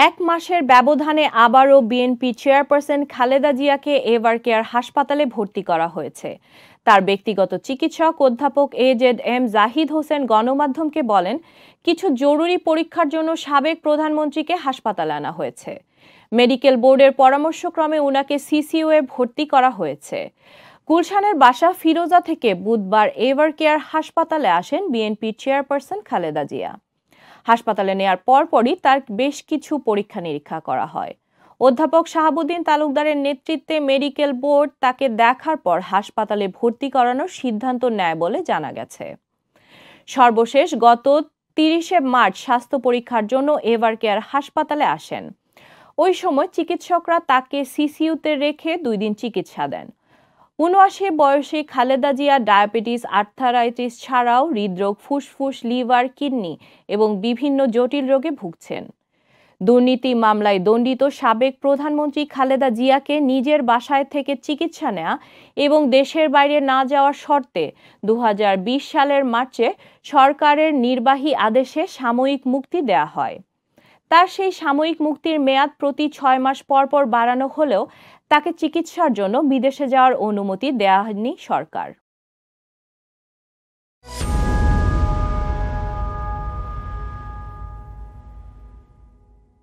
এক মাসের ব্যবধানে আবারও বিএনপি চেয়ারপারসন খালেদা জিয়াকে এভার কেয়ার হাসপাতালে ভর্তি করা হয়েছে। তার ব্যক্তিগত চিকিৎসক অধ্যাপক এজেড জাহিদ হোসেন গণমাধ্যমকে বলেন, কিছু জরুরি পরীক্ষার জন্য সাবেক প্রধানমন্ত্রীকে হাসপাতালে আনা হয়েছে। মেডিকেল বোর্ডের পরামর্শক্রমে উনাকে সিসিইউয়ে ভর্তি করা হয়েছে। গুলশানের বাসা ফিরোজা থেকে বুধবার এভার কেয়ার হাসপাতালে আসেন বিএনপি চেয়ারপারসন খালেদা জিয়া। হাসপাতালে নেয়ার পরপরই তার বেশ কিছু পরীক্ষা নিরীক্ষা করা হয়। অধ্যাপক শাহাবুদ্দিন তালুকদারের নেতৃত্বে মেডিকেল বোর্ড তাকে দেখার পর হাসপাতালে ভর্তি করানোর সিদ্ধান্ত নেয় বলে জানা গেছে। সর্বশেষ গত 30 মার্চ স্বাস্থ্য পরীক্ষার জন্য এভার কেয়ার হাসপাতালে আসেন। ওই সময় চিকিৎসকরা তাকে সিসিইউতে রেখে 2 দিন চিকিৎসা দেন। ৭৯ বয়সী খালেদা জিয়া ডায়াবেটিস, আর্থারাইটিস ছাড়াও হৃদরোগ, ফুসফুস, লিভার, কিডনি এবং বিভিন্ন জটিল রোগে ভুগছেন। দুর্নীতি মামলায় দণ্ডিত সাবেক প্রধানমন্ত্রী খালেদা জিয়াকে নিজের বাসায় থেকে চিকিৎসা নেওয়া এবং দেশের বাইরে না যাওয়ার শর্তে 2020 সালের মার্চে সরকারের নির্বাহী আদেশে সাময়িক মুক্তি দেয়া হয়। তার সেই সাময়িক মুক্তির মেয়াদ প্রতি 6 মাস পর পর বাড়ানো হলেও তাকে চিকিৎসার জন্য বিদেশে যাওয়ার অনুমতি দেওয়া হয়নি সরকার।